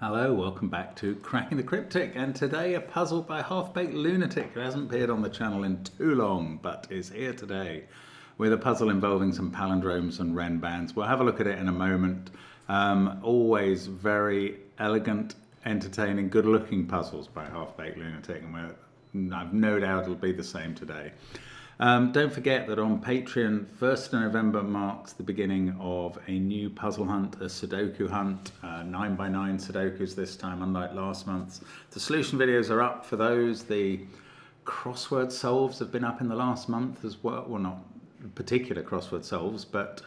Hello, welcome back to Cracking the Cryptic, and today a puzzle by Half-Baked Lunatic, who hasn't appeared on the channel in too long, but is here today with a puzzle involving some palindromes and Renbans. We'll have a look at it in a moment. Always very elegant, entertaining, good-looking puzzles by Half-Baked Lunatic, and I've no doubt it'll be the same today. Don't forget that on Patreon, 1st of November marks the beginning of a new puzzle hunt, a Sudoku hunt, 9x9 Sudokus this time, unlike last month's. The solution videos are up for those. The crossword solves have been up in the last month as well. Well, not particular crossword solves, but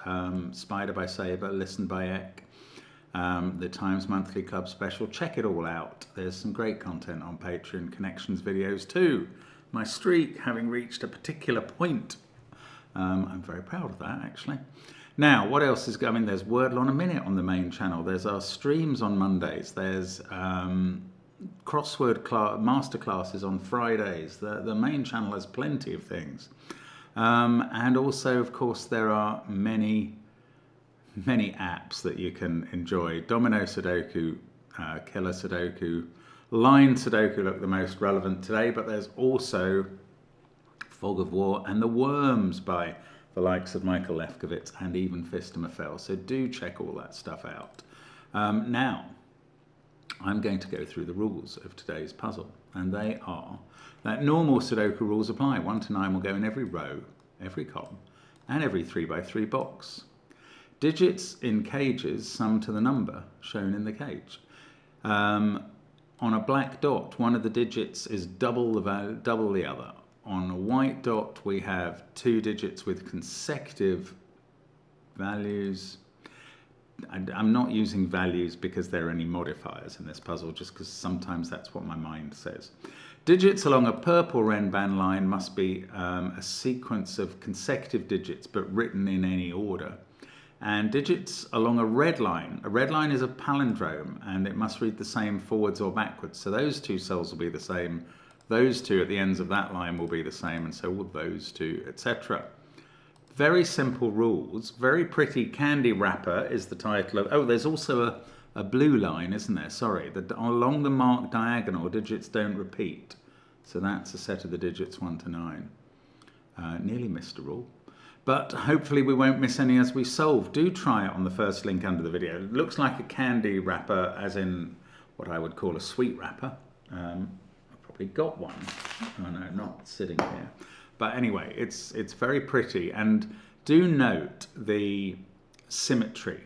Spider by Sabre, Listen by Eck, the Times Monthly Club special. Check it all out. There's some great content on Patreon, connections videos too. My streak having reached a particular point. I'm very proud of that, actually. Now, what else is going? There's Wordle on a Minute on the main channel. There's our streams on Mondays. There's crossword masterclasses on Fridays. The main channel has plenty of things. And also, of course, there are many apps that you can enjoy. Domino Sudoku, Killer Sudoku, Line Sudoku look the most relevant today, but there's also Fog of War and The Worms by the likes of Michael Lefkowitz and even Phistomefel. So do check all that stuff out. Now, I'm going to go through the rules of today's puzzle, and they are that normal Sudoku rules apply. 1 to 9 will go in every row, every column, and every 3x3 box. Digits in cages sum to the number shown in the cage. On a black dot, one of the digits is double the other. On a white dot, we have 2 digits with consecutive values. I'm not using values because there are any modifiers in this puzzle, just because sometimes that's what my mind says. Digits along a purple Renban line must be a sequence of consecutive digits, but written in any order. And digits along a red line is a palindrome, and it must read the same forwards or backwards. So those two cells will be the same. Those two at the ends of that line will be the same, and so will those two, etc. Very simple rules. Very pretty candy wrapper is the title of... Oh, there's also a blue line, isn't there? Sorry. Along the marked diagonal, digits don't repeat. So that's a set of the digits 1 to 9. Nearly missed a rule. But hopefully we won't miss any as we solve. Do try it on the first link under the video. It looks like a candy wrapper, as in what I would call a sweet wrapper. I've probably got one. Oh no, not sitting here. But anyway, it's very pretty. And do note the symmetry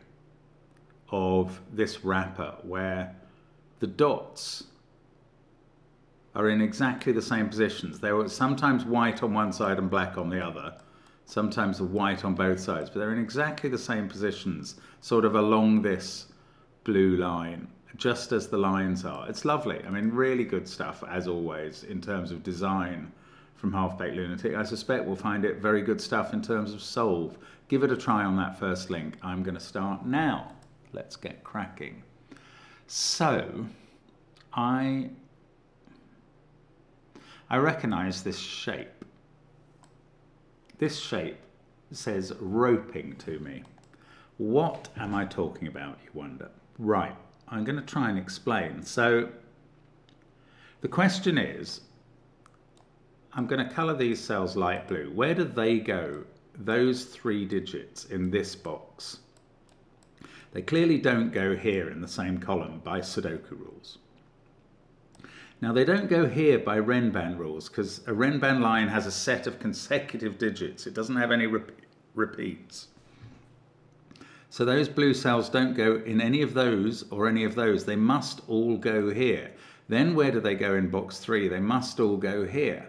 of this wrapper, where the dots are in exactly the same positions. They were sometimes white on one side and black on the other. Sometimes white on both sides, but they're in exactly the same positions, sort of along this blue line, just as the lines are. It's lovely. I mean, really good stuff, as always, in terms of design from Half-Baked Lunatic. I suspect we'll find it very good stuff in terms of solve. Give it a try on that first link. I'm going to start now. Let's get cracking. So, I recognize this shape. This shape says roping to me. What am I talking about, you wonder? Right, I'm going to try and explain. So the question is, I'm going to colour these cells light blue. Where do they go, those 3 digits in this box? They clearly don't go here in the same column by Sudoku rules. Now, they don't go here by Renban rules, because a Renban line has a set of consecutive digits. It doesn't have any repeats. So those blue cells don't go in any of those or any of those. They must all go here. Then where do they go in box 3? They must all go here.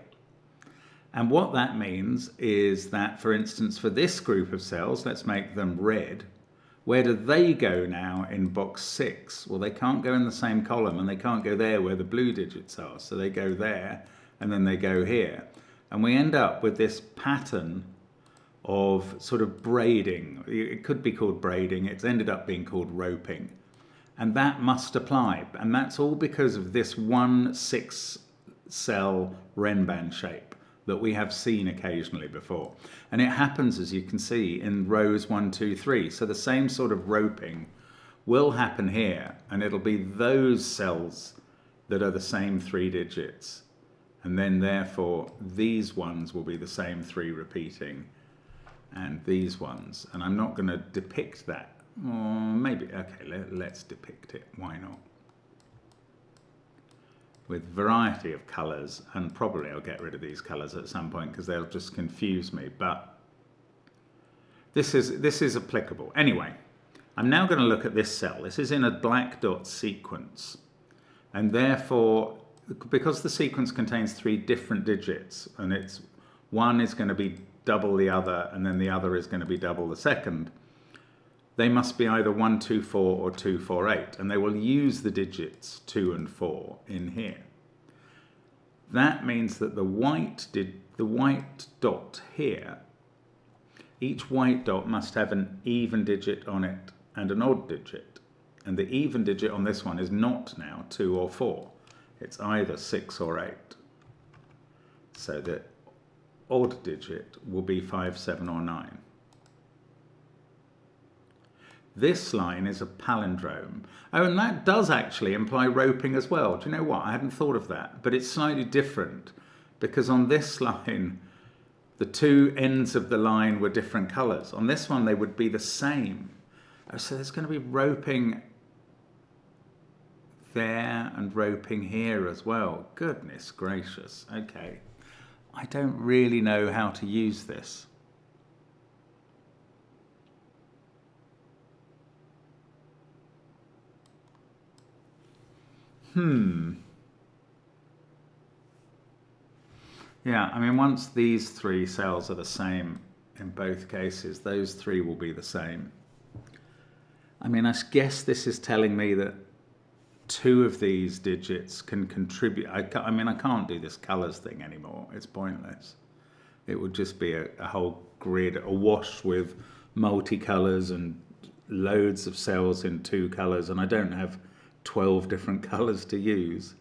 And what that means is that, for instance, for this group of cells, let's make them red. Where do they go now in box 6? Well, they can't go in the same column, and they can't go there where the blue digits are. So they go there, and then they go here. And we end up with this pattern of sort of braiding. It could be called braiding. It's ended up being called roping. And that must apply. And that's all because of this 1 6-cell Renban shape that we have seen occasionally before. And it happens, as you can see, in rows 1, 2, 3. So the same sort of roping will happen here, and it'll be those cells that are the same 3 digits, and then therefore these ones will be the same 3 repeating, and these ones, and I'm not going to depict that, or maybe, okay, let's depict it, why not? With variety of colours, and probably I'll get rid of these colours at some point because they'll just confuse me, but this is applicable. Anyway, I'm now going to look at this cell. This is in a black dot sequence, and therefore, because the sequence contains 3 different digits, and it's one is going to be double the other, and then the other is going to be double the second, they must be either 1, 2, 4 or 2, 4, 8, and they will use the digits 2 and 4 in here. That means that the white dot here, each white dot must have an even digit on it and an odd digit, and the even digit on this one is not now 2 or 4, it's either 6 or 8. So the odd digit will be 5, 7 or 9. This line is a palindrome. Oh, and that does actually imply roping as well. Do you know what? I hadn't thought of that, but it's slightly different because on this line, the 2 ends of the line were different colours. On this one, they would be the same. Oh, so there's going to be roping there and roping here as well. Goodness gracious. Okay. I don't really know how to use this. Yeah, I mean, once these 3 cells are the same in both cases, those 3 will be the same. I mean, I guess this is telling me that 2 of these digits can contribute. I mean, I can't do this colours thing anymore. It's pointless. It would just be a whole grid awash with multicolours and loads of cells in 2 colours, and I don't have 12 different colours to use.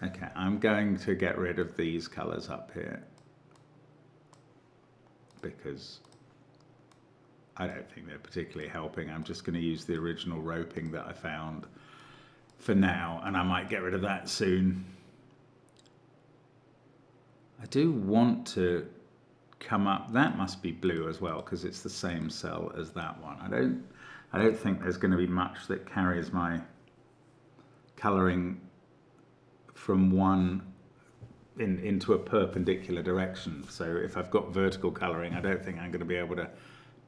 Okay, I'm going to get rid of these colours up here because I don't think they're particularly helping. I'm just going to use the original roping that I found for now, and I might get rid of that soon. I do want to come up, that must be blue as well because it's the same cell as that one. I don't think there's going to be much that carries my colouring from one into a perpendicular direction. So if I've got vertical colouring, I don't think I'm going to be able to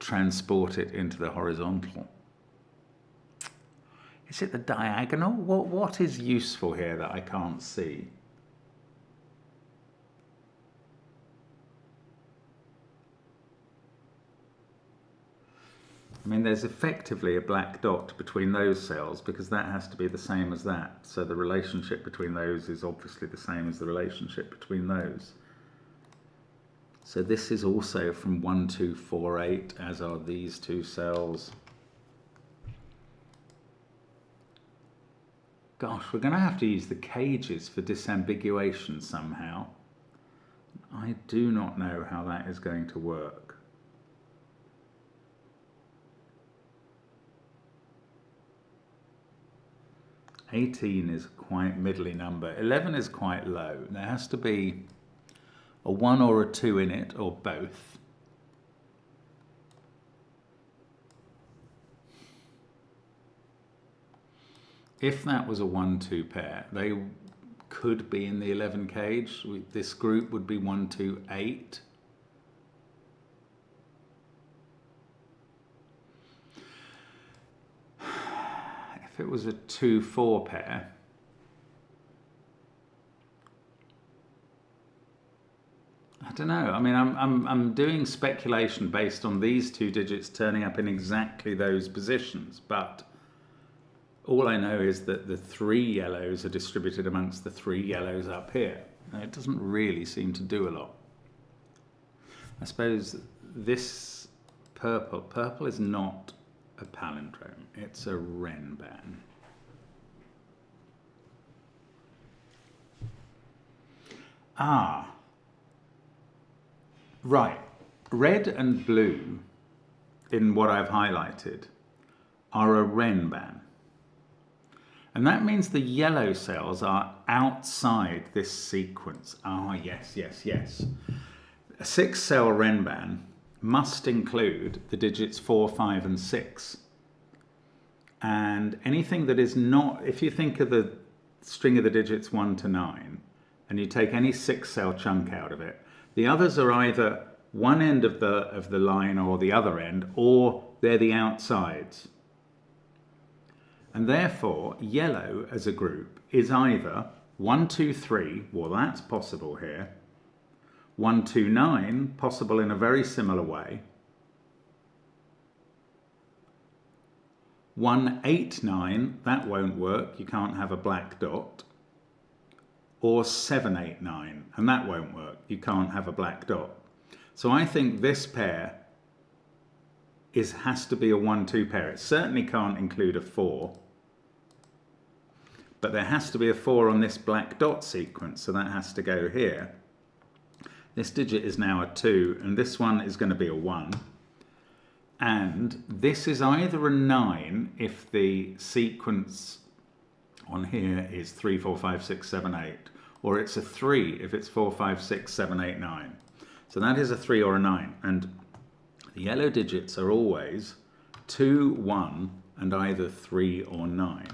transport it into the horizontal. Is it the diagonal? What is useful here that I can't see? I mean, there's effectively a black dot between those cells because that has to be the same as that. So the relationship between those is obviously the same as the relationship between those. So this is also from 1, 2, 4, 8, as are these 2 cells. Gosh, we're going to have to use the cages for disambiguation somehow. I do not know how that is going to work. 18 is quite middly number. 11 is quite low. There has to be a 1 or a 2 in it, or both. If that was a 1-2 pair, they could be in the 11 cage. This group would be 1, 2, 8. If it was a 2-4 pair, I don't know. I mean, I'm doing speculation based on these 2 digits turning up in exactly those positions, but all I know is that the 3 yellows are distributed amongst the 3 yellows up here. Now, it doesn't really seem to do a lot. I suppose this purple is not a palindrome, it's a Renban. Ah, right, Red and blue, in what I've highlighted, are a Renban. And that means the yellow cells are outside this sequence. Ah, yes, yes, yes. A 6-cell Renban must include the digits 4, 5, and 6. And anything that is not, if you think of the string of the digits 1 to 9, and you take any 6-cell chunk out of it, the others are either one end of the line or the other end, or they're the outsides. And therefore, yellow as a group is either 1, 2, 3, well that's possible here, 1, 2, 9, possible in a very similar way, 1, 8, 9, that won't work, you can't have a black dot, or 7, 8, 9, and that won't work, you can't have a black dot. So I think this pair has to be a 1, 2 pair. It certainly can't include a 4, but there has to be a 4 on this black dot sequence, so that has to go here. This digit is now a 2, and this one is going to be a 1. And this is either a 9 if the sequence on here is 3, 4, 5, 6, 7, 8, or it's a 3 if it's 4, 5, 6, 7, 8, 9. So that is a 3 or a 9, and the yellow digits are always 2, 1, and either 3 or 9.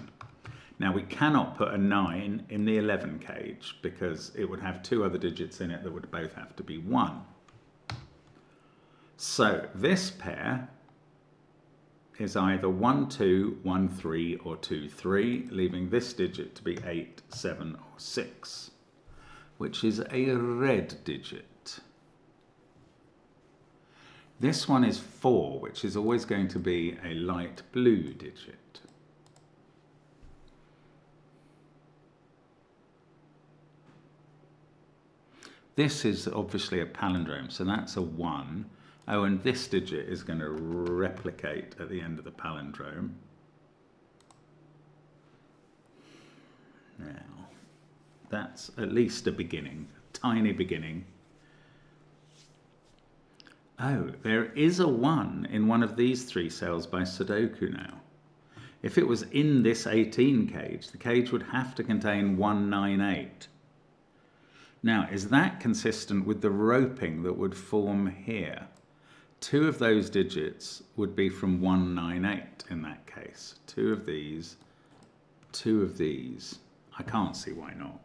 Now we cannot put a 9 in the 11 cage because it would have 2 other digits in it that would both have to be 1. So this pair is either 1, 2, 1, 3, or 2, 3, leaving this digit to be 8, 7, or 6, which is a red digit. This one is 4, which is always going to be a light blue digit. This is obviously a palindrome, so that's a 1. Oh, and this digit is going to replicate at the end of the palindrome. Now, that's at least a beginning, a tiny beginning. Oh, there is a 1 in one of these 3 cells by Sudoku now. If it was in this 18 cage, the cage would have to contain 1, 9, 8. Now, is that consistent with the roping that would form here? 2 of those digits would be from 1, 9, 8 in that case. 2 of these, 2 of these. I can't see why not.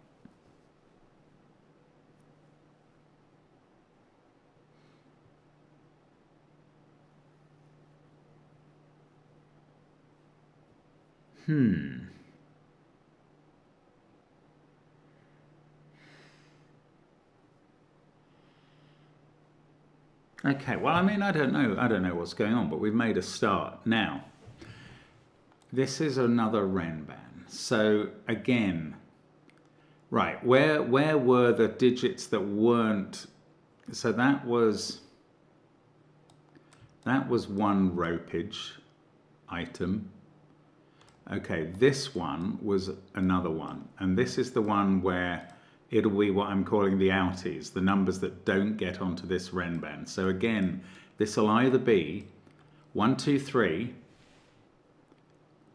Okay, well, I mean, I don't know what's going on, but we've made a start. Now, this is another Renban. So again, right, where were the digits that weren't, so that was one ropage item. Okay, this one was another one, and this is the one where it'll be what I'm calling the outies, the numbers that don't get onto this Renban. So again, this will either be 1, 2, 3,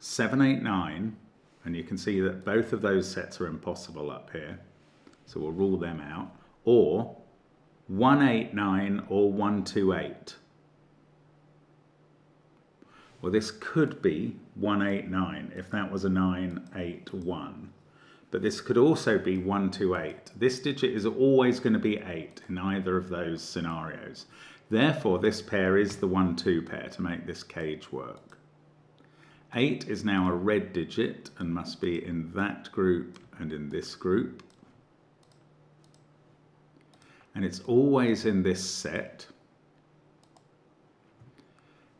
7, 8, 9, and you can see that both of those sets are impossible up here, so we'll rule them out, or 1, 8, 9, or 1, 2, 8. Well, this could be 1, 8, 9 if that was a 9, 8, 1. But this could also be 1, 2, 8. This digit is always going to be 8 in either of those scenarios. Therefore, this pair is the 1, 2 pair to make this cage work. 8 is now a red digit and must be in that group and in this group. And it's always in this set.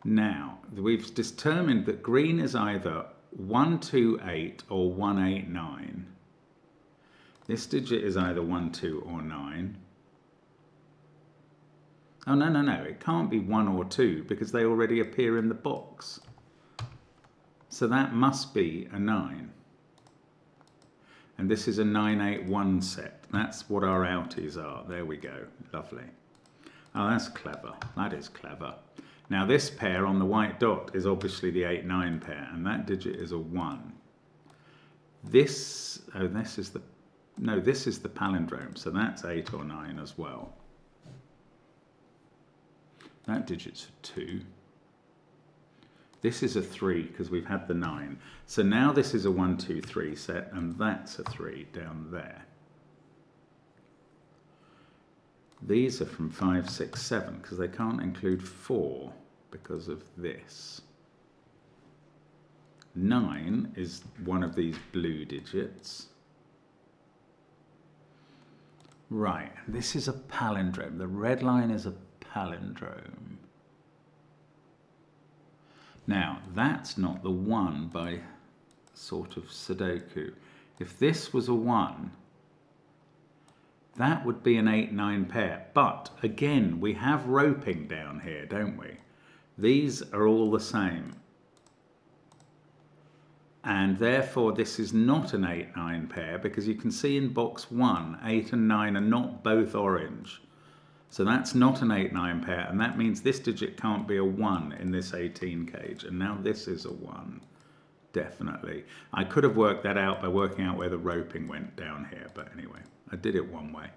Now, we've determined that green is either 1, 2, 8 or 1, 8, 9. This digit is either 1, 2 or 9. Oh, no, it can't be 1 or 2 because they already appear in the box. So that must be a 9. And this is a 9, 8, 1 set. That's what our outies are. There we go. Lovely. Oh, that's clever. That is clever. Now this pair on the white dot is obviously the 8-9 pair, and that digit is a 1. This is the palindrome, so that's 8 or 9 as well. That digit's a 2. This is a 3 because we've had the 9. So now this is a 1, 2, 3 set, and that's a 3 down there. These are from 5, 6, 7 because they can't include 4 because of this. 9 is one of these blue digits. Right, this is a palindrome. The red line is a palindrome. Now, that's not the 1 by sort of Sudoku. If this was a 1, that would be an 8-9 pair. But again, we have roping down here, don't we? These are all the same. And therefore, this is not an 8-9 pair because you can see in box 1, 8 and 9 are not both orange. So that's not an 8-9 pair, and that means this digit can't be a 1 in this 18 cage. And now this is a 1, definitely. I could have worked that out by working out where the roping went down here, but anyway, I did it one way.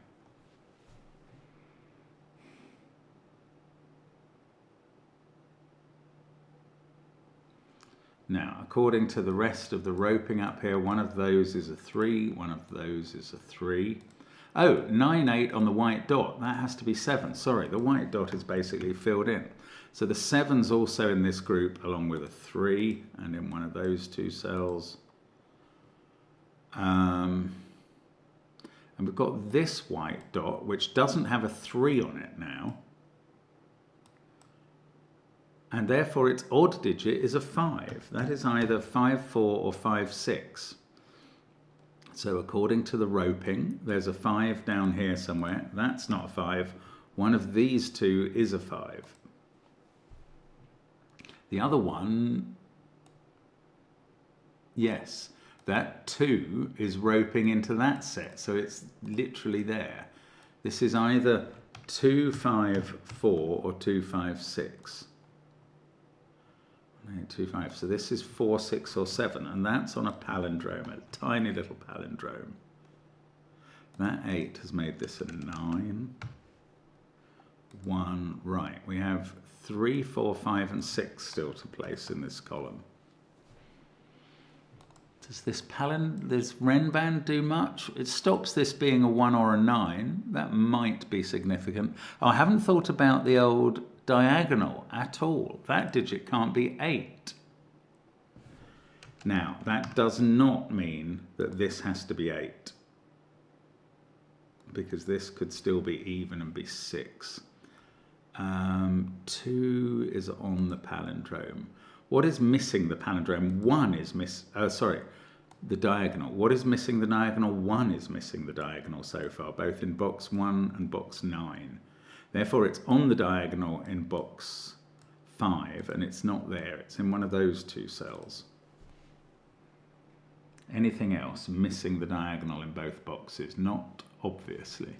Now, according to the rest of the roping up here, one of those is a 3, one of those is a 3. Oh, 9, 8 on the white dot. That has to be 7. Sorry, the white dot is basically filled in. So the 7's also in this group along with a 3 and in one of those two cells. And we've got this white dot, which doesn't have a 3 on it now. And therefore its odd digit is a 5. That is either 5, 4 or 5, 6. So according to the roping, there's a 5 down here somewhere. That's not a 5. One of these two is a 5. The other one, yes, that 2 is roping into that set. So it's literally there. This is either 2, 5, 4 or 2, 5, 6. 2, 5. So this is 4, 6 or 7, and that's on a palindrome, a tiny little palindrome. That 8 has made this a 9. 1, right. We have 3, 4, 5 and 6 still to place in this column. Does this Renban do much? It stops this being a 1 or a 9. That might be significant. Oh, I haven't thought about the old diagonal at all. That digit can't be 8. Now, that does not mean that this has to be 8, because this could still be even and be 6. 2 is on the palindrome. What is missing the palindrome? 1 is the diagonal. What is missing the diagonal? 1 is missing the diagonal so far, both in box 1 and box 9. Therefore, it's on the diagonal in box 5, and it's not there. It's in one of those two cells. Anything else missing the diagonal in both boxes? Not obviously.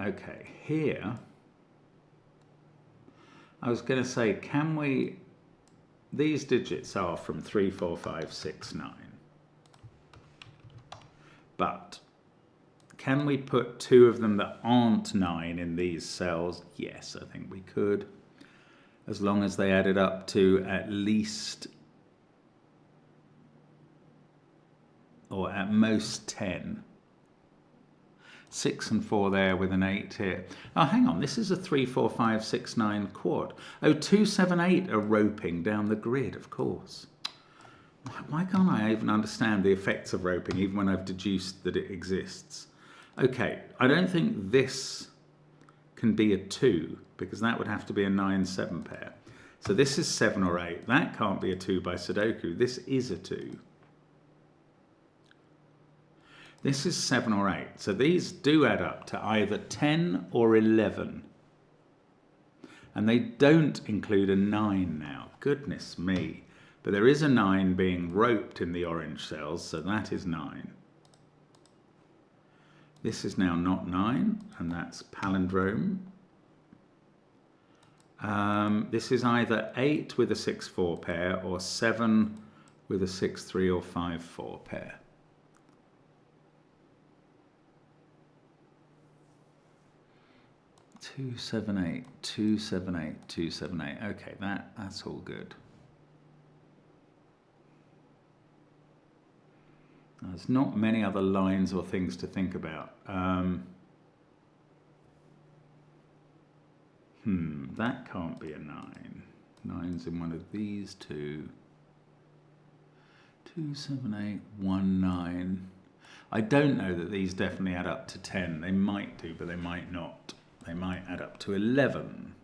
Okay, here, I was going to say, can we... These digits are from 3, 4, 5, 6, 9. But can we put 2 of them that aren't 9 in these cells? Yes, I think we could. As long as they added up to at least, or at most 10. 6 and 4 there with an 8 here. Oh, hang on, this is a 3, 4, 5, 6, 9 quad. Oh, 2, 7, 8 are roping down the grid, of course. Why can't I even understand the effects of roping, even when I've deduced that it exists? Okay, I don't think this can be a 2, because that would have to be a 9, 7 pair. So this is 7 or 8. That can't be a 2 by Sudoku. This is a 2. This is 7 or 8. So these do add up to either 10 or 11. And they don't include a 9 now. Goodness me. But there is a 9 being roped in the orange cells, so that is 9. This is now not 9, and that's palindrome. This is either 8 with a 6-4 pair or 7 with a 6-3 or 5-4 pair. Two, 7, 8, 2, 7, 8, 2, 7, 8. Okay, that's all good. There's not many other lines or things to think about. That can't be a 9. 9's in one of these two. 2, 7, 8, 1, 9. I don't know that these definitely add up to 10. They might do, but they might not. They might add up to 11.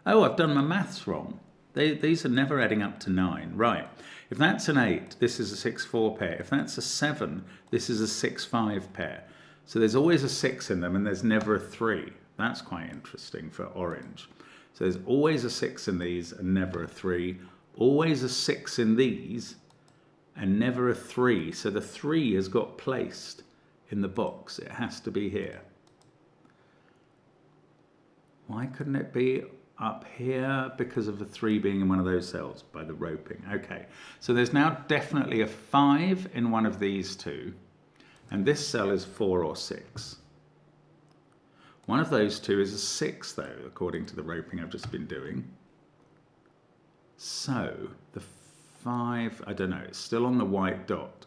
Oh, I've done my maths wrong. These are never adding up to 9. Right. If that's an 8, this is a 6-4 pair. If that's a 7, this is a 6-5 pair. So there's always a 6 in them and there's never a 3. That's quite interesting for orange. So there's always a 6 in these and never a 3. Always a 6 in these and never a 3. So the 3 has got placed in the box. It has to be here. Why couldn't it be up here? Because of the 3 being in one of those cells by the roping. Okay, so there's now definitely a 5 in one of these two, and this cell is 4 or 6. One of those two is a 6 though, according to the roping I've just been doing. So the 5, I don't know, it's still on the white dot.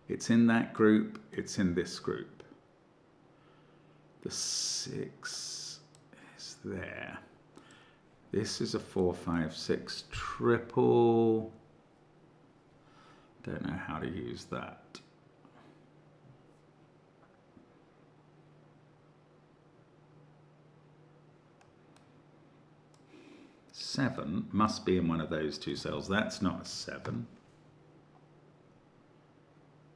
It's in that group, it's in this group. The 6 is there. This is a 4, 5, 6 triple. Don't know how to use that. Seven must be in one of those two cells. That's not a 7.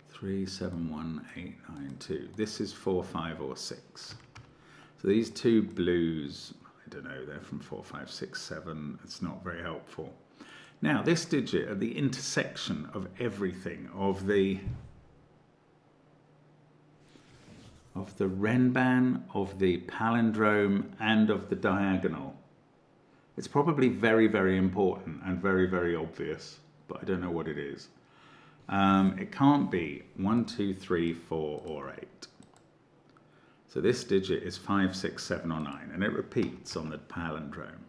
3, 7, 1, 8, 9, 2. This is 4, 5, or 6. So these two blues, I don't know, they're from 4, 5, 6, 7. It's not very helpful. Now, this digit at the intersection of everything, of the Renban, of the palindrome, and of the diagonal. It's probably very, very important and very, very obvious, but I don't know what it is. It can't be 1, 2, 3, 4, or 8. So this digit is 5, 6, 7, or 9, and it repeats on the palindrome.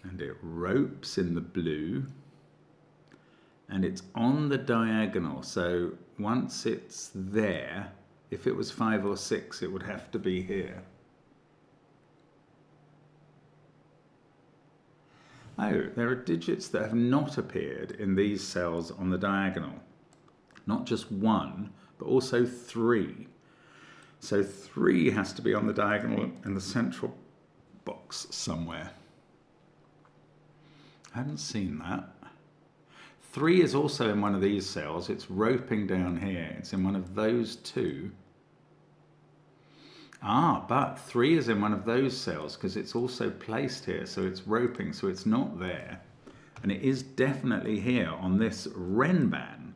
And it ropes in the blue, and it's on the diagonal. So once it's there, if it was 5 or 6, it would have to be here. Oh, there are digits that have not appeared in these cells on the diagonal. Not just 1, but also 3. So 3 has to be on the diagonal in the central box somewhere. I haven't seen that. 3 is also in one of these cells. It's roping down here. It's in one of those two. But 3 is in one of those cells because it's also placed here, so it's roping, so it's not there. And it is definitely here on this Renban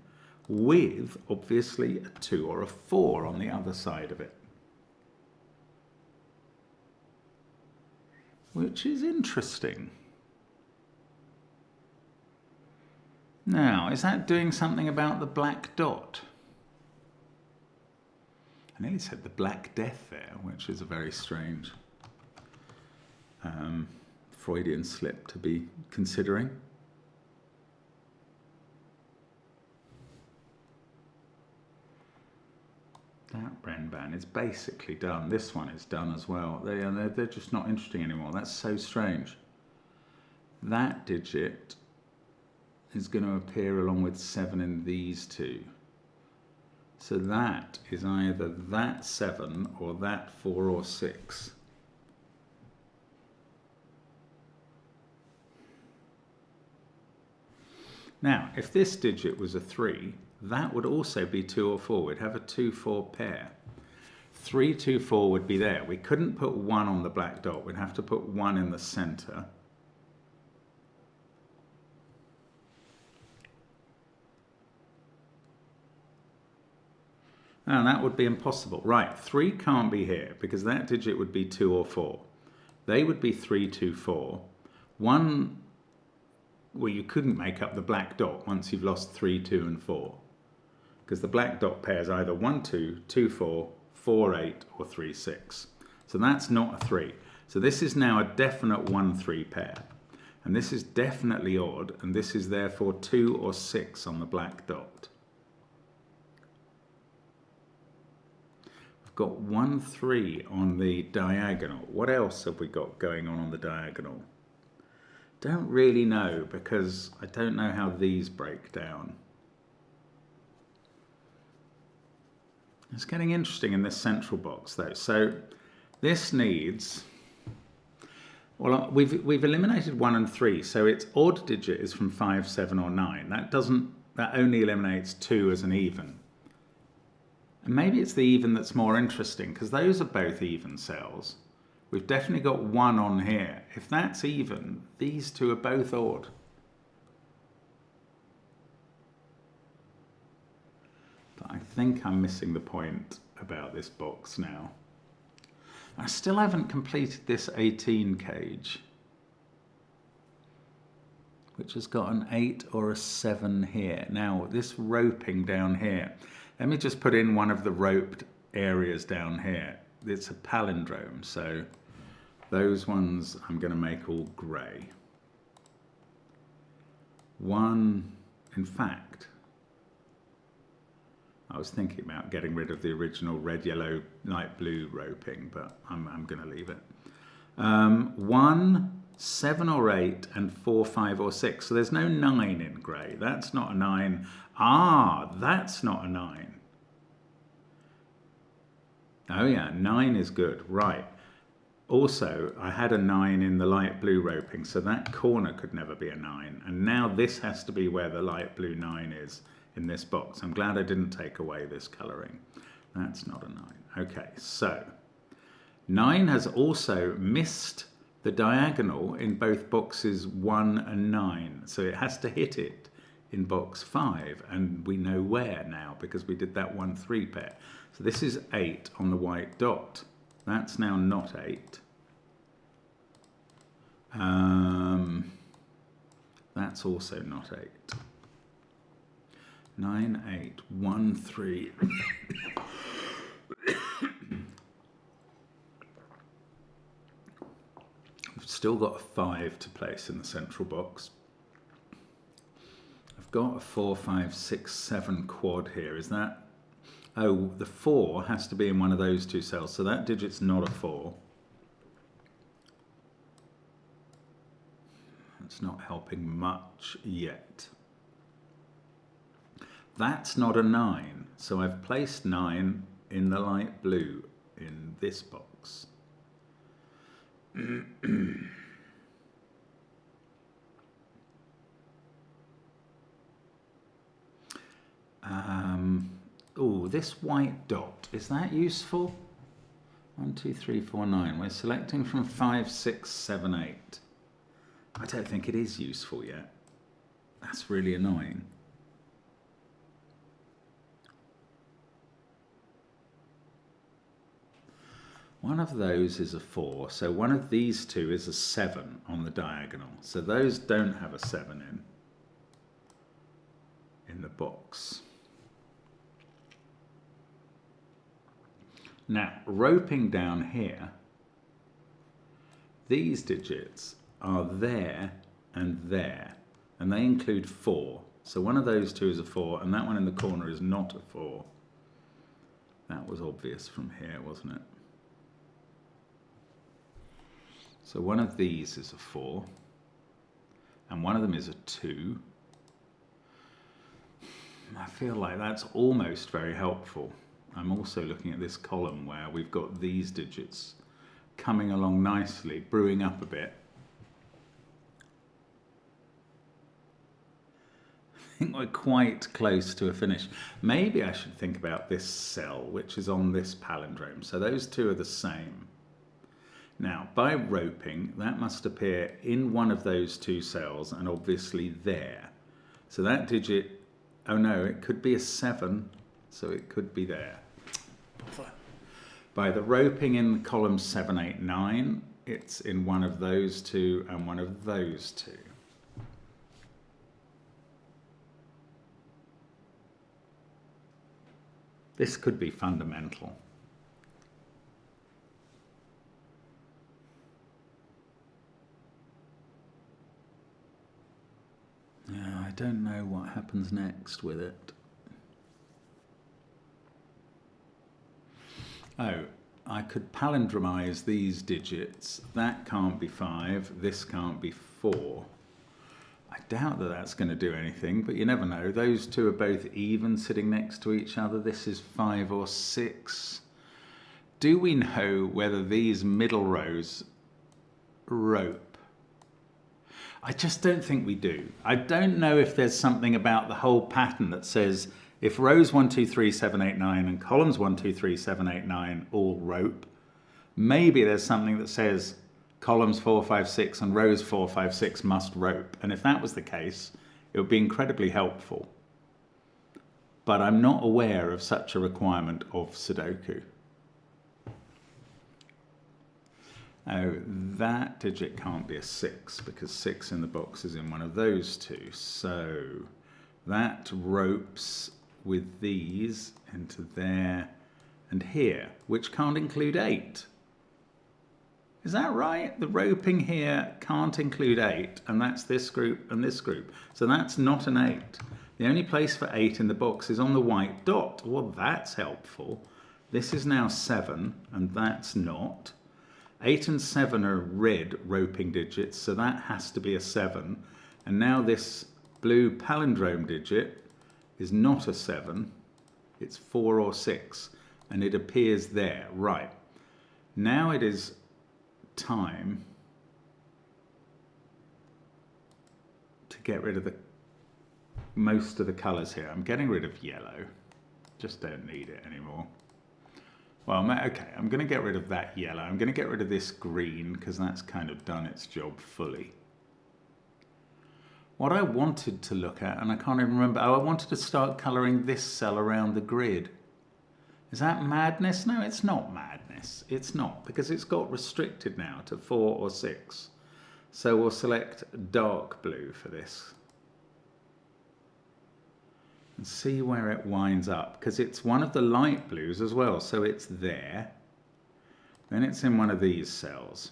with, obviously, a 2 or a 4 on the other side of it. Which is interesting. Now, is that doing something about the black dot? I nearly said the Black Death there, which is a very strange Freudian slip to be considering. That Renban is basically done. This one is done as well. They're just not interesting anymore. That's so strange. That digit is going to appear along with 7 in these two. So that is either that 7 or that 4 or 6. Now, if this digit was a 3, that would also be 2 or 4. We'd have a 2-4 pair. 3, 2, 4 would be there. We couldn't put 1 on the black dot. We'd have to put 1 in the center. And that would be impossible. Right, 3 can't be here because that digit would be 2 or 4. They would be 3, 2, 4. 1, well, you couldn't make up the black dot once you've lost 3, 2, and 4. Because the black dot pair is either 1, 2, 2, 4, 4, 8, or 3, 6. So that's not a 3. So this is now a definite 1, 3 pair. And this is definitely odd, and this is therefore 2 or 6 on the black dot. We've got 1, 3 on the diagonal. What else have we got going on the diagonal? Don't really know, because I don't know how these break down. It's getting interesting in this central box though. So this needs, well, we've eliminated 1 and 3, so its odd digit is from 5, 7, or 9. That only eliminates 2 as an even. And maybe it's the even that's more interesting, because those are both even cells. We've definitely got 1 on here. If that's even, these two are both odd. But I think I'm missing the point about this box now. I still haven't completed this 18 cage, which has got an 8 or a 7 here. Now, this roping down here, let me just put in one of the roped areas down here. It's a palindrome, so those ones I'm going to make all grey. 1, in fact, I was thinking about getting rid of the original red, yellow, light blue roping, but I'm going to leave it. 1, 7 or 8, and 4, 5 or 6. So there's no 9 in grey. That's not a 9. Ah, that's not a 9. Oh yeah, 9 is good. Right. Also, I had a 9 in the light blue roping, so that corner could never be a 9. And now this has to be where the light blue 9 is in this box. I'm glad I didn't take away this colouring. That's not a 9. Okay, so 9 has also missed the diagonal in both boxes 1 and 9. So it has to hit it in box 5, and we know where now because we did that 1, 3 pair. So this is 8 on the white dot. That's now not 8. That's also not 8. 9, 8, 1, 3. I've still got a 5 to place in the central box. I've got a 4, 5, 6, 7 quad here. Is that? Oh, the 4 has to be in one of those two cells, so that digit's not a 4. That's not helping much yet. That's not a 9, so I've placed 9 in the light blue in this box. Oh, this white dot, is that useful? 1, 2, 3, 4, 9. We're selecting from 5, 6, 7, 8. I don't think it is useful yet. That's really annoying. One of those is a 4, so one of these two is a 7 on the diagonal. So those don't have a 7 in the box. Now, roping down here, these digits are there, and they include 4. So one of those two is a 4, and that one in the corner is not a 4. That was obvious from here, wasn't it? So one of these is a 4, and one of them is a 2. I feel like that's almost very helpful. I'm also looking at this column where we've got these digits coming along nicely, brewing up a bit. think we're quite close to a finish. Maybe I should think about this cell, which is on this palindrome. So those two are the same. Now, by roping, that must appear in one of those two cells and obviously there. So that digit, oh no, it could be a 7, so it could be there. By the roping in column 7, 8, 9, it's in one of those two and one of those two. This could be fundamental. Yeah, I don't know what happens next with it. Oh, I could palindromize these digits. That can't be 5, this can't be 4. I doubt that that's going to do anything, but you never know. Those two are both even sitting next to each other. This is 5 or 6. Do we know whether these middle rows rope? I just don't think we do. I don't know if there's something about the whole pattern that says if rows 1, 2, 3, 7, 8, 9 and columns 1, 2, 3, 7, 8, 9 all rope, maybe there's something that says columns 4, 5, 6 and rows 4, 5, 6 must rope. And if that was the case, it would be incredibly helpful. But I'm not aware of such a requirement of Sudoku. Oh, that digit can't be a 6 because 6 in the box is in one of those two. So that ropes with these into there and here, which can't include 8. Is that right? The roping here can't include 8, and that's this group and this group. So that's not an 8. The only place for 8 in the box is on the white dot. Well, that's helpful. This is now 7, and that's not. 8 and 7 are red roping digits, so that has to be a 7. And now this blue palindrome digit is not a 7, it's 4 or 6, and it appears there. Right. Now it is time to get rid of most of the colours here. I'm getting rid of yellow, just don't need it anymore. Well, okay, I'm going to get rid of that yellow. I'm going to get rid of this green because that's kind of done its job fully. What I wanted to look at, and I can't even remember, oh, I wanted to start colouring this cell around the grid. Is that madness? No, it's not madness. It's not, because it's got restricted now to 4 or 6. So we'll select dark blue for this. And see where it winds up, because it's one of the light blues as well, so it's there. Then it's in one of these cells.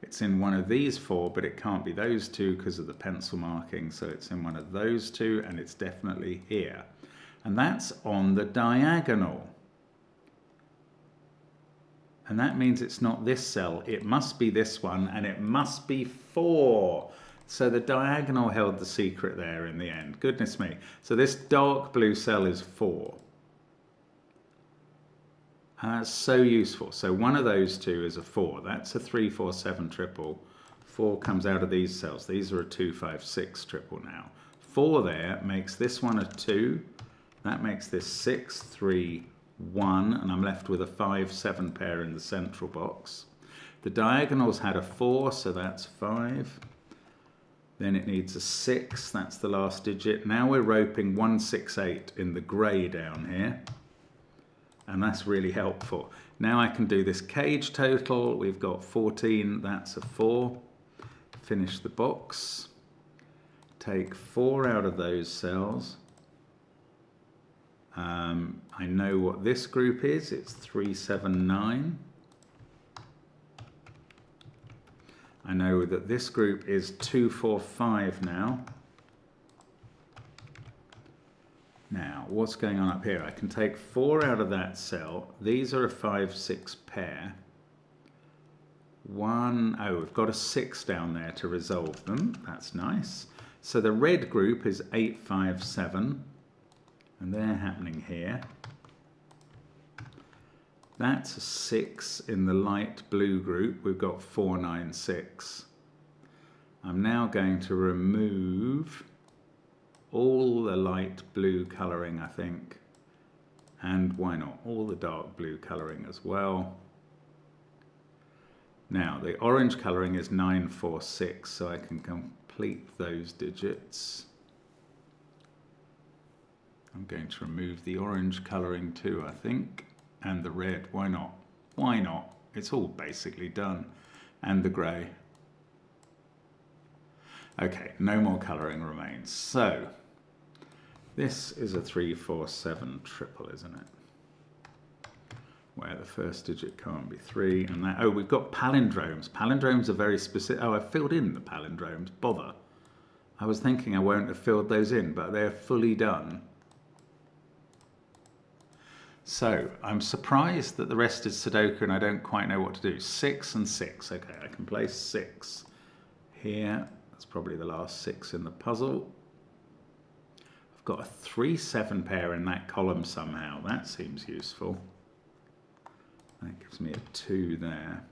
It's in one of these 4, but it can't be those two because of the pencil marking, so it's in one of those 2, and it's definitely here. And that's on the diagonal. And that means it's not this cell, it must be this one, and it must be 4. So the diagonal held the secret there in the end. Goodness me. So this dark blue cell is 4. And that's so useful. So one of those two is a 4. That's a 3, 4, 7 triple. 4 comes out of these cells. These are a 2, 5, 6 triple now. 4 there makes this one a 2. That makes this 6, 3, 1. And I'm left with a 5, 7 pair in the central box. The diagonals had a 4, so that's 5. Then it needs a 6, that's the last digit. Now we're roping 1, 6, 8 in the grey down here. And that's really helpful. Now I can do this cage total. We've got 14, that's a 4. Finish the box. Take 4 out of those cells. I know what this group is, it's 3, 7, 9. I know that this group is 2, 4, 5 now. Now, what's going on up here? I can take 4 out of that cell. These are a 5, 6 pair. 1, oh, we've got a 6 down there to resolve them. That's nice. So the red group is 8, 5, 7. And they're happening here. That's a 6 in the light blue group. We've got 4, 9, 6. I'm now going to remove all the light blue colouring, I think, and why not all the dark blue colouring as well. Now the orange colouring is 946, so I can complete those digits. I'm going to remove the orange colouring too, I think, and the red. Why not? Why not? It's all basically done. And the grey. Okay, no more colouring remains. So this is a 347 triple, isn't it? Where the first digit can't be 3, and that. Oh, we've got palindromes. Palindromes are very specific. Oh, I filled in the palindromes. Bother. I was thinking I won't have filled those in, but they're fully done. So I'm surprised that the rest is Sudoku and I don't quite know what to do. 6 and 6. Okay, I can place 6 here. That's probably the last 6 in the puzzle. I've got a 3-7 pair in that column somehow. That seems useful. That gives me a 2 there.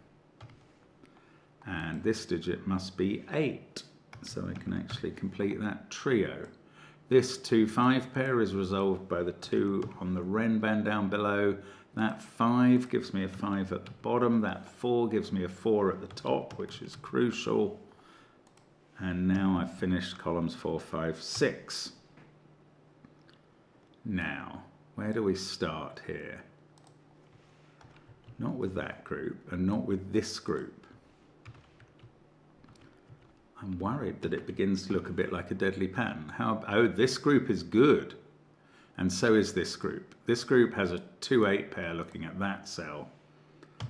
And this digit must be 8. So I can actually complete that trio. This 2-5 pair is resolved by the 2 on the Renban down below. That 5 gives me a 5 at the bottom. That 4 gives me a 4 at the top, which is crucial. And now I've finished columns 4, 5, 6. Now, where do we start here? Not with that group and not with this group. I'm worried that it begins to look a bit like a deadly pattern. Oh, this group is good. And so is this group. This group has a 2-8 pair looking at that cell.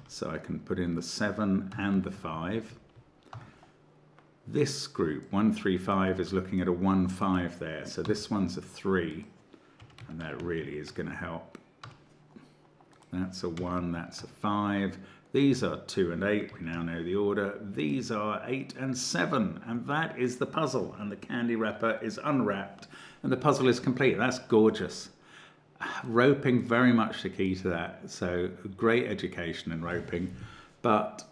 So I can put in the 7 and the 5. This group, 1-3-5, is looking at a 1-5 there. So this one's a 3. And that really is going to help. That's a 1, that's a 5. These are 2 and 8, we now know the order. These are 8 and 7, and that is the puzzle. And the candy wrapper is unwrapped, and the puzzle is complete. That's gorgeous. Roping, very much the key to that. So great education in roping, but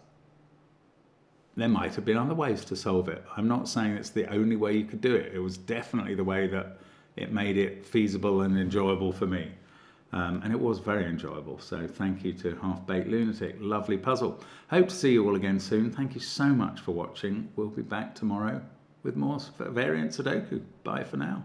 there might have been other ways to solve it. I'm not saying it's the only way you could do it. It was definitely the way that it made it feasible and enjoyable for me. And it was very enjoyable. So thank you to Half Baked Lunatic. Lovely puzzle. Hope to see you all again soon. Thank you so much for watching. We'll be back tomorrow with more variant Sudoku. Bye for now.